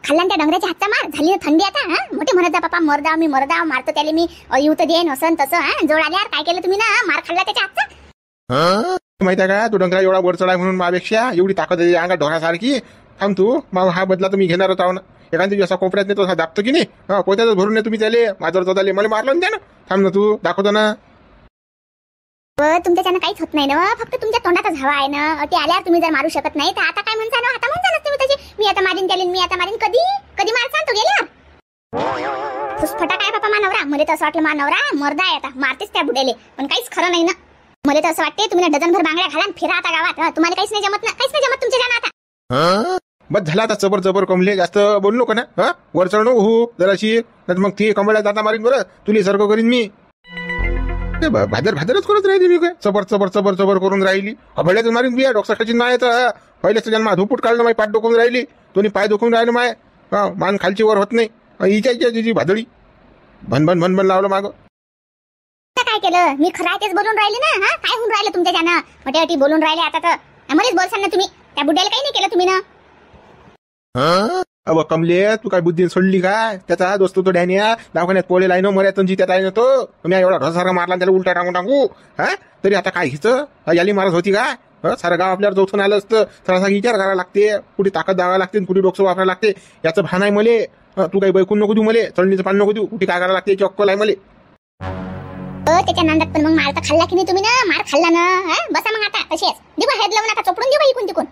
खाल्ला त्या डंगऱ्याच्या हातचा मार, झाली ना थंडी आता. हा मोठे म्हणत जा बापा मरदाव मी मरदाव, मारतो त्याला मी, येऊ तर देन असं तसं. हा जोड आल्यावर काय केलं तुम्ही ना, मार खाल्ला त्याच्या हातचा. माहिती आहे का, तू डंगरा एवढा वर चढाय म्हणून माझ्यापेक्षा एवढी ताकद आहे अंगा ढोरासारखी. थांब तू, मग हा बदला तर मी घेणारच आहो ना. एखाद्या दिवस असा कोपऱ्यात नाही तो दाबतो की नाही, पोत्यातच भरून नाही तुम्ही त्याले माझ्यावर चढाले, मला मारलं द्या ना. थांब ना तू, दाखवतो ना. तुमच्याच्यानं काहीच होत नाही ना, फक्त तुमच्या तोंडातच हवा आहे ना. ते आल्यावर तुम्ही जर मारू शकत नाही तर आता काय म्हणता ना, आता म्हणता ना तुम्ही तशी, मी आता मारीन त्याला, मी आता मारीन. कधी कधी मारसान तो गेल्यावर. फुसफटा काय बापा मानवरा, मला तर असं वाटलं मानवरा मर्दा आहे आता, मारतेच त्या बुड्याले. पण काहीच खरं नाही ना. मला तर असं वाटते तुम्ही डझनभर बांगड्या घाला फिरा आता गावात. तुम्हाला काहीच नाही जमत ना, काहीच नाही जमत तुमच्या जाणं आता. बस झाला आता, जबर जबर कमले, जास्त बोलू नको ना. वर चढ नको हो जराशी, नाही मग ती कमळ्यात जाता मारीन बरं, तुला सारखं करीन मी. भादरच करत राहिली मी, काय चबर चबर चबर चबर करून राहिली. भल्यातून मारीन बिया डोक्याची माय तर पहिल्याच जन्मा धुपूट काढलं, माय पाठ दुखून राहिली, दोन्ही पाय दुखून राहिलं माय. मान खालची वर होत नाही. हिच्या भादळी भनभन भनभन लावलं मागं. काय केलं मी, खरं तेच बोलून राहिले ना. हा काय होऊन राहिलं तुमच्या जाणं, मोठ्याटी बोलून राहिले आता तर मलाच बोलसान ना तुम्ही. त्या बुड्याला काही नाही केलं तुम्ही ना. अव कमले, तू काय बुद्धी सोडली काय? त्याचा दोस्त तो डॅनिया दवाखान्यात पोळे लाईन मर्यातून जित्यात आहे ना तो. मी एवढा ढसारा मारला त्याला उलटा टाकू. तरी आता काय हिचं याली मारत होती का? सारं गाव आपल्यावर जोथून आलं असतं. थोडासा विचार करायला लागते, कुठे ताकद दावा लागते, कुठे डोकं वापरायला लागते, याचं भान आहे मले. तू काही बैकून नको देऊ मले, चळणीचं पान नको देऊ, कुठे काय करायला लागते याची अक्कल आहे मले. त्याच्या नांदात पण मग मार तर खाल्ला की नाही तुम्ही ना, मार खाल्ला ना. बसा मग आता तशीच देऊ, हेड लावून आता चोपडून देऊ इकून तिकून.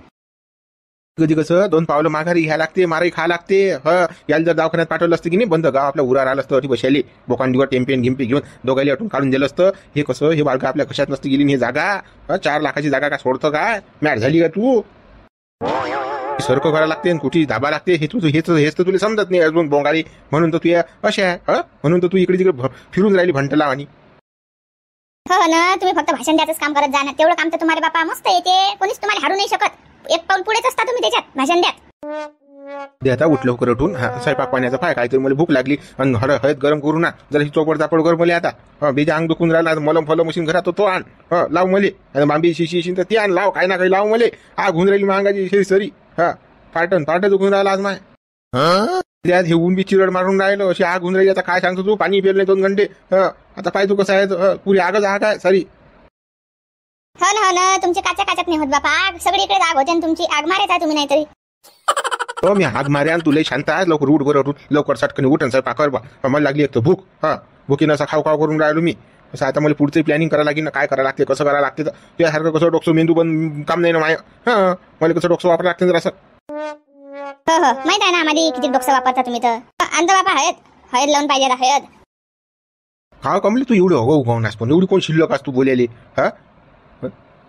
कधी कसं 2 पावलं माघारी घ्यायला लागते, मारही खा लागते. याला जर दवाखान्यात पाठवलं असतं की नाही, बंद गाव आपल्या उरार आलं असतं, ती बशाली बोकांडीवर टेम्पेन घिंपी घेऊन दोघांनी अटून काढून दिलं असतं. हे कसं, हे बाळगा आपल्या कशात नसतं गेली ही जागा. 4 लाखाची जागा काय सोडतं काय? मॅट झाली का तू? सरकं करायला लागते, कुठे धाबा लागते, हे तुझं हेच तर तुला समजत नाही अजून बोंगारी. म्हणून तर तू अशा आहे, म्हणून तर तू इकडे तिकडे फिरून राहिली भंटला आणि. हो ना, तुम्ही फक्त भाषण द्यायचं काम करत जा ना. तेवढं काम तर तुम्हाला बापा मस्त येते, कोणीच तुम्हाला हारू नाही शकत. एक पाऊल पुढेच असता तुम्ही त्याच्यात भाषण द्यात. आता उठ लवकर उठून स्वयंपाक पाण्याचा पाय, काहीतरी मला भूक लागली आणि हळद गरम करू ना, जरा चोपड चापड कर मला आता. बेजा अंग दुखून राहिला, मलम फल मशीन घरात तो आण, लाव मले. बांबी शिशी तर ती आण, लाव काही ना काही लाव मले. आग होऊन राहिली मांगाची सरी. पाट दुखून राहिला आज माय. त्यात हे ऊन बी चिरड मारून राहिलं, अशी आग होऊन राहिली. आता काय सांगतो तू, पाणी पेरले 2 घंटे. आता पाय तू कसं आहे, पुरी आगच आग आहे सारी. हो ना, तुमची काचत नाही होत बापा, आग सगळीकडे आग होते तुमची. आग मारायचा तुम्ही नाहीतरी. मी आग मारे तुला शांत आहे, लवकर उठ बरं, उठ लवकर सटकन उठ स्वयंपाक कर बा. मला लागली एक तर भूक. भुकीनं असा खाऊ करून राहिलो मी. असं आता मला पुढचं प्लॅनिंग करायला लागेल ना, काय करायला लागते, कसं करायला लागते. त्यासारखं कसं डोकं मेंदू पण काम नाही ना माय. मला कसं डोकं वापरायला लागते जर असं. हो माहित आहे ना आम्हाला किती डोकं वापरता तुम्ही तर. आणतो बापा हळद लावून पाहिजे हळद. हा कमली, तू एवढं उगवणार पण एवढी कोण शिल्लक असतो बोलायले.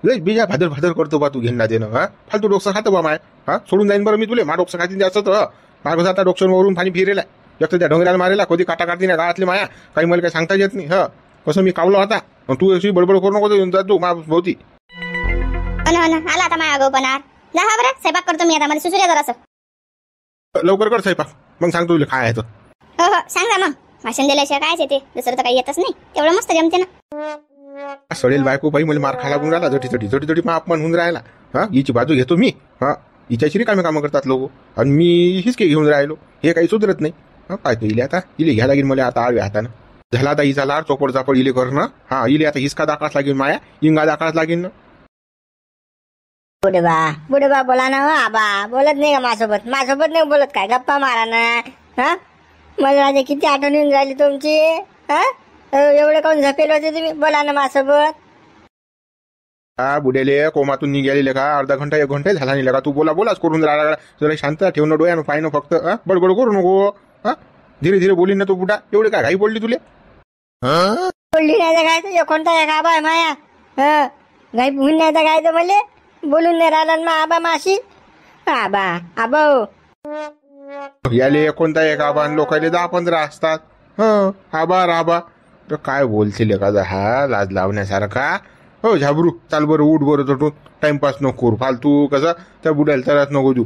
बिजा भादर करतो बा तू, घेणं देणं. फालतू डोकं खातो बा माय. सोडून जाईन बरं मी तुले, मा डोकं खाती असं तर मागं आता डोक्यावरून पाणी फिरेला. एक तर त्या डोंगराला मारेला, कधी काटा काढती ना गावातली माया, काही मला काही सांगता येत नाही. कसं मी कावलो आता, तू अशी बडबड करू नको तू मा भोवती. आला आता माझ्या आगोपणा. जा बरं, स्वयंपाक करतो मी आता, मला सुसुऱ्या जरासं. लवकर कर स्वयंपाक, मग सांगतो तुला काय आहे तर. हो सांगा मग, भाषण दिल्याशिवाय कायच येते, दुसरं तर काही येतच नाही. तेवढं मस्त जमते ना. सडेल बायको बाई मला मार खा लागून राहिला, जटी मा अपमान होऊन राहिला. हिची बाजू घेतो मी. हिच्याशी रिकामे कामं करतात लोक आणि मी हिसके घेऊन राहिलो. हे काही सुधरत नाही. काय तो इले आता, इले घ्या लागेल मला आता आळव्या हातानं. झाला आता हिचा लाड चोपड चापड इले करणं. इले आता हिसका दाखवाच लागेल, माया इंगा दाखवाच लागेल ना. बुडे बा बोला ना. आबा बोलत नाही का माझ्यासोबत नाही बोलत काय, गप्पा मारा ना. मला राजा किती आठवण येऊन राहिली तुमची. एवढे कोण झपेल होते तुम्ही, बोला ना माझ्यासोबत. बुडेले कोमातून निघालेले का, अर्धा घंटा 1 घंटा झाला नाही का, तू बोलाच करून राहिला. जरा शांत ठेवणं, डोळ्यानं पाहिणं फक्त. बडबड करू नको. धीरे धीरे बोलीन ना तू बुडा. एवढे काय घाई बोलली तुले. बोलली नाही तर काय तर कोणता एक आबा आहे माया. घाई होऊन नाही तर काय तर मले बोलून नाही राहिला ना आबा माशी. आबा याले कोणता एक आबा, लोकायले 10-15 असतात. आबा तर काय बोलतील का हा लाज लावण्यासारखा. झाबरू चाल बरं, उठ बरं चटून, टाइमपास नको करू फालतू. कसं त्या बुड्याला त्रास नको देऊ,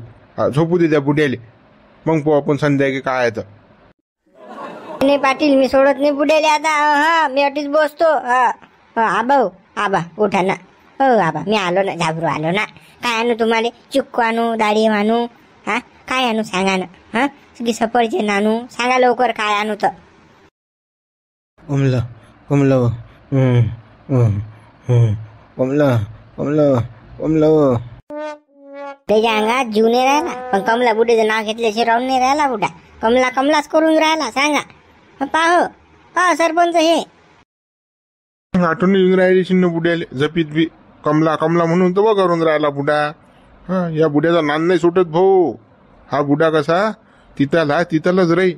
झोपू दे त्या बुड्याले. मग पाहू आपण संध्याकाळी काय आहे तर. नाही पाटील, मी सोडत नाही बुड्याले आता. मी अटीच बसतो. आबा उठा ना. आबा मी आलो ना, झाबरू आलो ना. काय आणू तुम्हाला, चिक्कू आणू, डाळी आणू, काय आणू सांगा ना. की सफरचंद आणू? सांगा लवकर काय आणू तर. कमला कमला कमला कमला कमला. त्याच्या अंगात जीव नाही राहिला, पण कमला बुड्याचं नाव घेतल्याशिवाय राहून नाही राहिला बुड्या. कमला कमलाच करून राहिला. सांगा पाहो सरपंच हे आठवण येऊन राहिली शिन्न बुड्याले जपीत बी. कमला कमला म्हणून तर करून राहिला बुडा. हा, या बुड्याचा नान नाही सुटत भाऊ. हा बुडा कसा तिथलाच राही.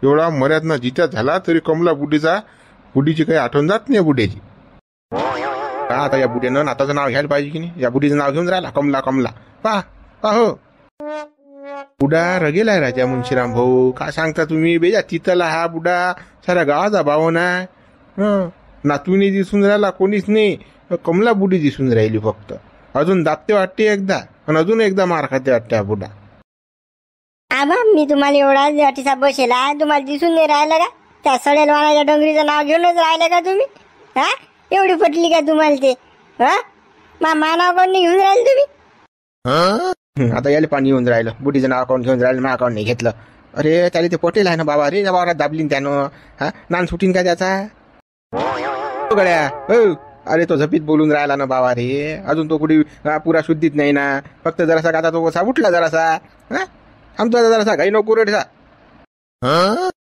एवढा मर्यादना जित्यात झाला तरी कमला बुडीची काही आठवण जात नाही बुड्याची. आता या बुड्यानं नाताचं नाव घ्यायला पाहिजे की नाही. या बुडीचं नाव घेऊन राहिला कमला कमला. पाहो बुडा रगेला आहे राजा मुंशीराम भाऊ. काय सांगता तुम्ही बेजा. तिथला हा बुडा साऱ्या गावाचा भावना. नातूनी दिसून राहिला कोणीच नाही. कमला बुडी दिसून राहिली फक्त. अजून दाबते वाटते एकदा आणि अजून एकदा मार खाते वाटते हा बुडा. आबा मी तुम्हाला एवढा अटीसा बसेला, तुम्हाला दिसून नाही राहिलं का? त्या सडेल वाणाच्या डोंगरीचं नाव घेऊनच राहिलं का तुम्ही? हा, एवढी पटली का तुम्हाला ते? हा, मा नाव कोण घेऊन राहिले तुम्ही? आता याला पाणी येऊन राहिलं. बुडीचं नाव अकाउंट घेऊन राहिलं, माझं अकाउंट नाही घेतलं. अरे त्याला ते पटेल आहे ना बाबा. अरे त्या बाबा दाबलीन त्यानं. हा, नान सुटीन का त्याचा गड्या. अरे तो झपीत बोलून राहिला ना बाबा रे. अजून तो कुठे पुरा शुद्धीत नाही ना. फक्त जरासा आता तो कसा उठला जरासा. आमचा जरासा घाई नको रेसा.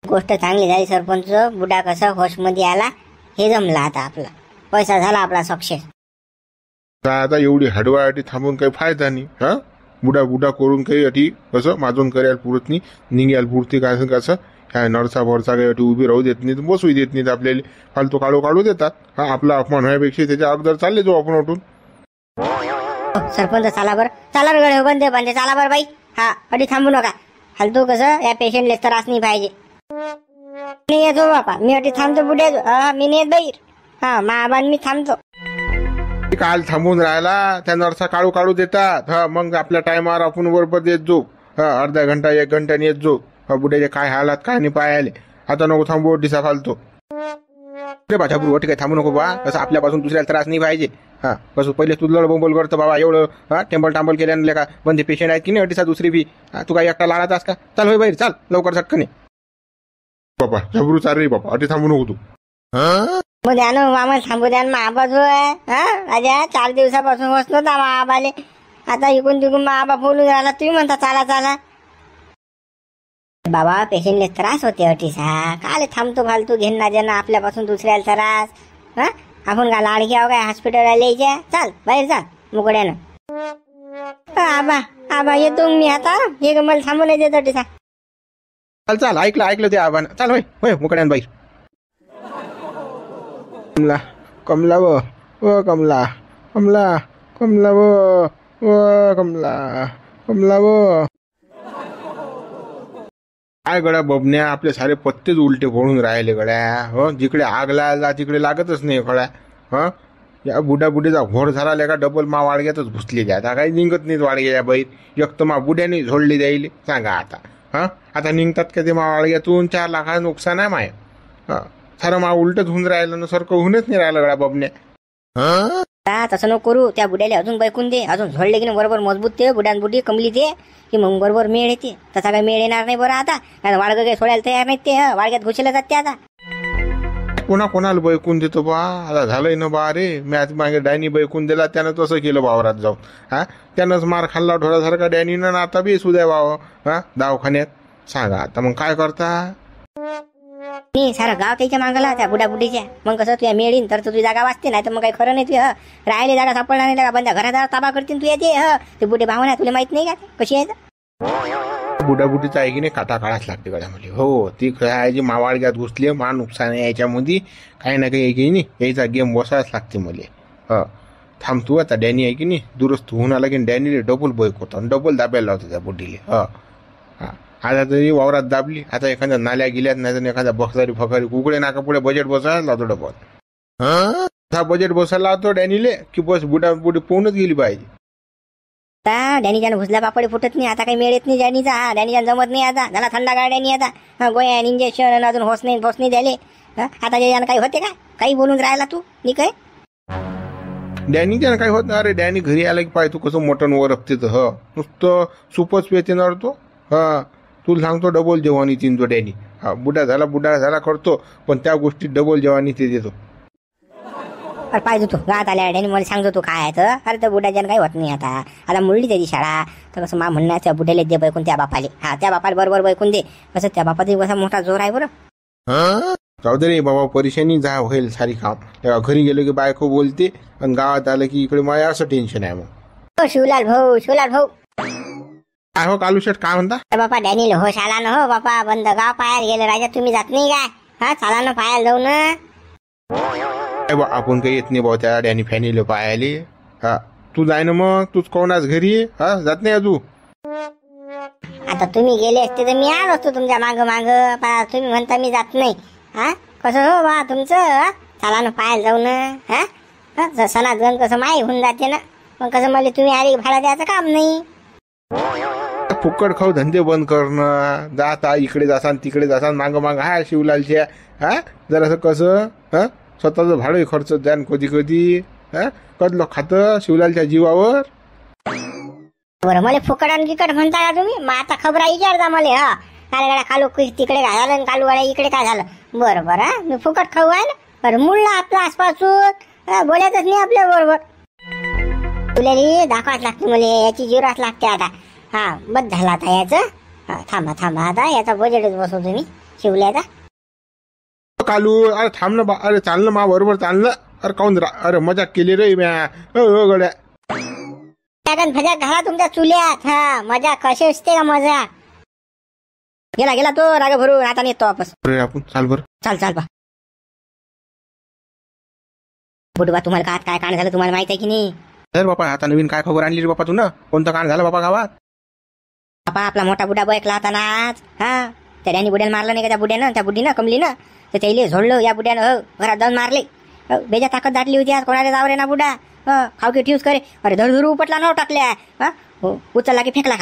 गोष्ट चांगली झाली सरपंच. बुडा कसा होश मध्ये आला हे जमला. आता आपला पैसा झाला आपला सक्सेस. आता एवढी हडवाटी थांबून काही फायदा नाही. हा, बुडा करून काही अटी कसं माझून करायला पुरत नाही. निघायला पुरते काय कसं. काय नरसा भरसा काही अटी उभी राहू देत नाही, बसू देत नाहीत आपल्याला. फालतू काढू देतात. हा, आपला अपमान व्हायपेक्षा त्याच्या अगोदर चालले जाऊ आपण उठून. सरपंच चला बरं. चला गडे बंदे चला बरं बाई. हा, अडी थांबू नका. फालतू कसं या पेशंटला त्रास नाही पाहिजे. मी येतो बापा. मी अटी थांबतो बुड्या. मी नाही येत बाई. हा, माबान मी थांबतो. काल थांबून राहिला. त्या नरसा काढू देतात. हा, मग आपल्या टायमावर आपण बरोबर येत जाऊ. अर्धा घंटा 1 घंट्याने येत जाऊ. बुड्याचे काय हालात काय नाही पाहायले. आता नको थांबू दिसा फालतो. रे भाषा बुरवटी काय थांबू नको बा. कसं आपल्यापासून दुसऱ्याला त्रास नाही पाहिजे. हा, कसं पहिले तू लडबोंबोल करतो बाबा. एवढं टेम्पल टांबल केल्याने का बंदे पेशंट आहेत की नाही अटीसा दुसरी बी. तू काय एकटा लाडाचास का? चाल होय बाहेर चाल लवकर झटकने. बापा झबरू चाल रे बापा. अटी थांबू नको तू. मग द्या ना आम्हाला थांबू द्या. महाबा जो आहे राजा 4 दिवसापासून होत नव्हता महाबाले. आता इकून तिकून महाबा बोलून राहिला. तुम्ही म्हणता चला. बाबा पेशंटले त्रास होते अटीसा. काल थांबतो फालतू घेणं ज्यांना आपल्यापासून दुसऱ्याला त्रास. हा, आपण का लाडकी आहो काय हॉस्पिटलला लिहायच्या. चाल बाहेर चाल मुकड्यानं. आबा येतो मी आता. हे मला थांबू नाही देत अटीसा. चाल ऐकलं ते आव्हान. चाल होय मुकड्यान बाई. कमला व कमला कमला कमला व कमला व. काय गड्या बबन्या आपले सारे पत्तेच उलटे फोडून राहिले गड्या. हो, जिकडे आग लागला तिकडे लागतच नाही गड्या. हा, या बुडीचा घोड झाला का डबल मा वाडग्यातच घुसली द्या. आता काही निघत नाहीत वाडग्या बाईत. एक तर मा बुड्याने झोडली जाईल. सांगा आता. हा, आता निघतात का ते मा वाडग्यातून 4 लाखाचं नुकसान आहे माय. सारं मा उलटच होऊन राहिलं ना. सारखं होऊनच नाही राहिलं गड्या बबन्या. तसं नको करू. त्या बुड्याला अजून बैकून दे. अजून झोडले की बरोबर मजबूत ते बुडी कमली ते की मग बरोबर मेळ येते. तसा काही मेळ येणार नाही बरं. आता वाडग काही सोडायला तयार नाहीत ते. वाडग्यात घुसले जाते आता. कोणाला बैकून देतो बा. आता झालंय ना बा. रे मॅच मागे डॅनी बैकून दिला. त्यानं तसं केलं वावरात जाऊन. हा, त्यानंच मार खाल्ला ढोरासारखा डॅनीनं. आता बी सुद्या बाव दवाखान्यात. सांगा आता मग काय करता. मी सारं गाव त्याच्या मागला त्या बुडीच्या. मग कसं तुझ्या मेळीन तर तुझी जागा वाचते. नाही तर मग काही खरं नाही. तुझ्या राहिले जागा सापडणार नाही. बंदा घरात ताबा करतील तू येते. ते बुडे भावना तुला माहित नाही का कशी आहे. बुडाबुडीचा आहे की नाही काटा काढाच लागते गड्यामध्ये. हो, ती खेळायची मावाळग्यात घुसली. मा नुकसान आहे याच्यामध्ये. काही ना काही की नाही यायचा गेम बसायच लागते मले. ह, थांबतो आता. डॅनी आहे की नाही दुरुस्त होऊन आला की डॅनीले डबल बैक होता. डबल दाबायला लावतो त्या बुडीले. आता तरी वावरात दाबली. आता एखाद्या नाल्या गेल्यात नाही तर एखाद्या बखदारी फकारी कुकडे नाका पुढे बजेट बसायला लावतो डबल. हा, बजेट बसायला लावतो डॅनीले की बस बुडी पोहूनच गेली पाहिजे. डॅनीच्यानं घुसला पापडी फुटत नाही. आता काही मेळ येत नाही डॅनीचा. डॅनीच्यानं जमत नाही. आता झाला थंडा गाळ डॅनी. आता गोया इंजेक्शन अजून होस नाही द्याले. आता त्याच्यानं काही होते का? काही बोलून राहिला तू नी काय. डॅनीच्यानं काही होत नाही. अरे डॅनी घरी आला की पाय तू कसं मटण वर रखते. नुसतं सुपच पेते ना तो. हा, तुला सांगतो डबल जेवण तीन जोड्यानी. हा बुडा झाला करतो, पण त्या गोष्टी डबल जेवणी ते देतो. अरे पाहिजे तू गावात आल्या आणि मला सांगतो तू काय आहे तर. अरे त्या बुड्याच्यानं काही होत नाही. आता मुरली त्याची शाळा तर कसं मा म्हणणं त्या बुड्याला दे बैकून त्या बापाले. हा त्या बापाला बरोबर बैकून दे. कसं त्या बापाचा कसा मोठा जोर आहे बरं. जाऊ दे रे बाबा, परेशानी जा होईल सारी काम. तेव्हा घरी गेलो की बायको बोलते, आणि गावात आलं की इकडे माझ्या असं टेन्शन आहे. मग शिवलाल भाऊ काय हो कालू शेठ, काय म्हणता? अरे बापा डॅनिल हो शाळा न हो बापा बंद गाव पाहायला गेले. राजा तुम्ही जात नाही काय? हा चाला ना पाहायला जाऊ ना. आपण काही येत नाही भाऊ त्या डॅनी फॅनीला पाहायले. हा तू जाय ना मग, तूच कोण आज घरी. हा जात नाही अजून. आता तुम्ही गेले असते तर मी आलो असतो तुमच्या माग तुम्ही म्हणता मी जात नाही. हा कसं हो बा तुमचं. चला ना पाहायला जाऊ ना. हा सणात गण कसं माही होऊन जाते ना. मग कसं मला तुम्ही आले भाडा द्यायचं काम नाही. फुकट खाऊ धंदे बंद करणं. जाता इकडे जासान तिकडे जासान, माग हा शिवलालच्या. हा जरासं कसं हा स्वतःचं भाडं खर्च द्या कधी हा कदलो खातं शिवलालच्या जीवावर. बरं मला फुकट आणि तिकट म्हणता का तुम्ही. मग आता खबरा विचारता मला. हा कालगाड्या कालू तिकडे काय झालं, कालू गाड्या इकडे काय झालं. बरं मी फुकट खाऊ आहे ना. बरं मुळला आपला आसपासून बोलायचंच नाही आपल्या बरोबर. तुला दाखवाच लागते मला, याची जिराच लागते आता. हा बस झाला आता याचं. थांबा आता याचा बजेटच बसवतो मी शिवल्याचा. कालू अरे थांब ना अरे चाललं मा बरोबर चाललं. अरे काऊन अरे मजाक केली रे म्या. गड्या फजाक घाला तुमच्या चुल्यात. हा मजा कशी असते का मजा. गेला तो राग भरून आता नेतो वापस. आपण चाल बरं. चाल बा बुडबा तुम्हाला गावात काय कांड झालं तुम्हाला माहित आहे की नाही. तर बापा आता नवीन काय खबर आणली रे बापा तू ना. कोणतं कांड झालं बापा गावात. बापा आपला मोठा बुडा बैकला होता ना आज. हा त्या डॅनी बुड्यानं मारलं नाही का त्या बुड्यानं, त्या बुड्डीनं कमलीनं. तर त्याला झोडलं या बुड्यानं. घरात जाऊन मारले. बेजा ताकद दाटली होती आज. कोणाला जाऊ रे ना बुडा. खाऊ की ठेवूस करे. अरे धडधडू उपटला न टाकल्या. उचलला की फेकला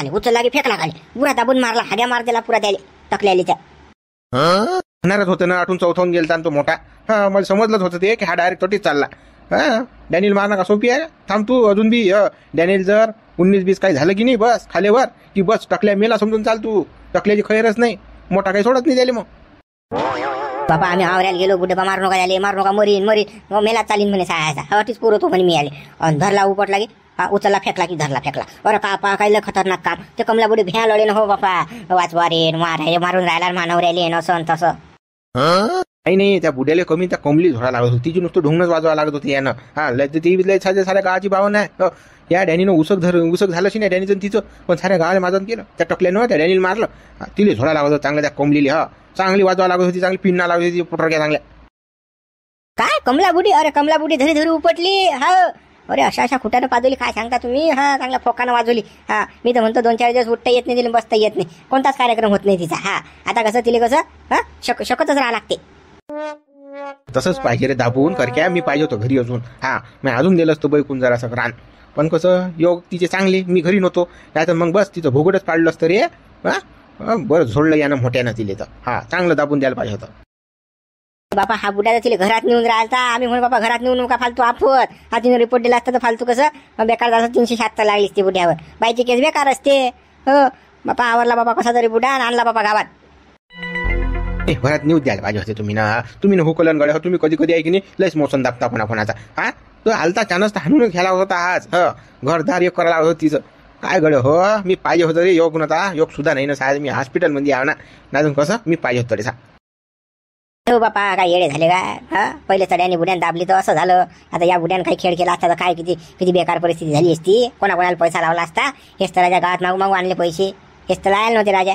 खाली. बुडा दाबून मारला. हाड्या मार दिला पुरा त्याला टाकल्या त्या. होणारच होतं ना. आठून चौथावून गेलता तो मोठा. हा मला समजलंच होतं ते की हा डायरेक्ट तोटीच चालला. हा डॅनिल मारणं का सोपी आहे. थांब तू अजून बी. डॅनिल जर 19-20 काही झालं की नाही बस खालेवर की बस टकल्या मेला समजून चाल तू. टकल्याची खैरच नाही. मोठा काही सोडत नाही त्याला. मग बाबा आम्ही आवरायला गेलो. बुड्डे मारू नका मरीन मेला चालीन म्हणे सायाचा. हवाटीच पुरवतो म्हणे मी आले. धरला उपटला की उचलला फेकला की धरला फेकला. अरे बापा काही खतरनाक काम. ते कमला बुडे भ्या लढे ना हो बापा. वाचवा रे मारून राहिला मानव राहिले असं तसं. नाही त्या बुड्याला कमी त्या कमली झोडा लागत होती. तिची नुसतं ढुंगणच वाजवा लागत होती यानं. हा ती साऱ्या गावाची भावना आहे. या डॅनीनं उसक झालं नाही डॅनीचं तिचं. पण साऱ्या गावाला माजन केलं. त्या टकल्यानं त्या डॅनीला मारलं. तिला झोडा लागत होता चांगल्या त्या कमलीला. हा चांगली वाजवा लागत होती. चांगली पिन्ना लागत होती पुटरक्या चांगल्या. काय कमला बुडी धरी उपटली. हा अरे अशा खुट्यानं पाजवली काय सांगता तुम्ही. हा चांगल्या फोकानं वाजवली. हा मी तर म्हणतो 2-4 दिवस उठता येत नाही तिला, बसता येत नाही. कोणताच कार्यक्रम होत नाही तिचा. हा आता कसं तिला कसं शकतच राहा लागते. तसंच पाहिजे रे दाबून करक्या. मी पाहिजे होतो घरी अजून. हा मी अजून दिलं असतं बैकून जरा असं रान. पण कसं योग तिचे चांगले. मी घरी नव्हतो. नाहीतर मग बस तिचं भोगडच पाडलं असतं रे. हा बरं झोडलं यानं मोठ्यानं तिले तर. हा चांगलं दाबून द्यायला पाहिजे होतं. बापा हा बुड्याचा तिला घरात नेऊन राहिलता. आम्ही म्हणून बाबा घरात नेऊन नका फालतू आफत. हा तिने रिपोर्ट दिला असता तर फालतू कसं बेकार झालं. 376 लागली असते बुड्यावर. बाईची केस बेकार असते. हो बापा आवरला बाबा कसा तरी बुडा आणला बापा गावात. घरात न्यूज द्यायला पाहिजे होते तुम्ही ना हुकलन गड्या. तुम्ही कधी आहे की नाही लयच मोसन दाबता कोणाचा. हा तो हालता चानस तर हाणून घ्यायला होता आज. घरदार एक करायला होतं तिचं. काय गड हो मी पाहिजे होतं रे. योग नव्हता. योग सुद्धा नाही ना साहेब. मी हॉस्पिटलमध्ये आहे ना. नाही कसं मी पाहिजे होतं रे सा. हो बापा काय येडे झाले काय. हा पहिले चढ्याने बुड्यानं दाबली तर असं झालं. आता या बुड्यानं काही खेळ केला असता तर काय किती बेकार परिस्थिती झाली असती. कोणाकोणाला पैसा लावला असता. हेच तर राजा गावात मागू आणले पैसे. हेच तर लायला नव्हते राजा.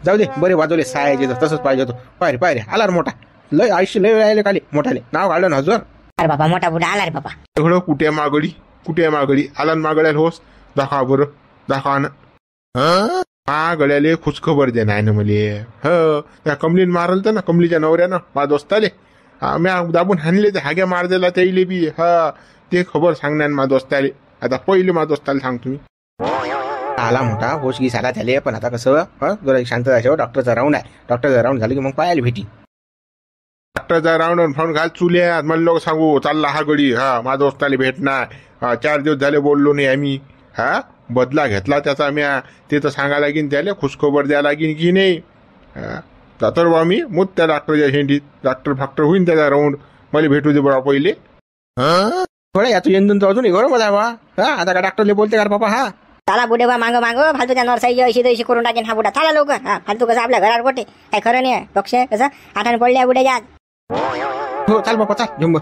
जाऊ दे बरे वाजवले सायाचे तसंच पाहिजे होतं. पायरे आला रे मोठा. लय आयुष्य लय राहिले खाली मोठाले. नाव काढलं ना हजर. अरे बाबा मोठा बुडा आला रे बाबा. एवढं कुठे मागडी आला मागड्याला होस. दाखवा बरं दाखवा ना. हा गड्याले खुशखबर दे नाही ना मले. त्या कमलीन मारल तर ना कमलीच्या नवऱ्यानं माझ्या दोस्ताले. म्या दाबून हाणले ते हाग्या मार दिला त्याले बी. ते खबर सांगणार माझ्या दोस्ताले. आता पहिले माझ्या दोस्ताला सांगतो मी. आला मोठा होशगी साला झाले. पण आता कसं जरा शांत जायचं. डॉक्टरचा राऊंड आहे. डॉक्टरचा राऊंड झालं की मग पाहायला भेटी. डॉक्टरचा राऊंड फोन घाल चुल्यात मला लोक सांगू चालला हा गडी. माझ्या दोस्ताले भेटणार. 4 दिवस झाले बोललो नाही आम्ही. हा बदला घेतला त्याचा म्या ते तर सांगा लागेन त्याला खुशखबर द्या लागेन की नाही. हा जातो बा मी मग त्या डॉक्टरच्या शेंडीत डॉक्टर फाक्टर होईन त्याचा राऊंड मला भेटू दे बा पहिले. थोडा याचं येऊन तर अजून गरम आहे बा. हा आता का डॉक्टरले बोलते का रे बाबा. हा चला बुडे बा मागं मागं फालतू त्या नरसाई अशी तशी करून टाकेन हा बुडा. चला लवकर. हा फालतू कसं आपल्या घरात गोटे काय खरं नाही आहे. पक्ष कसं आठाने पडल्या बुड्याच्या. हो चाल बाबा चाल झुंबर.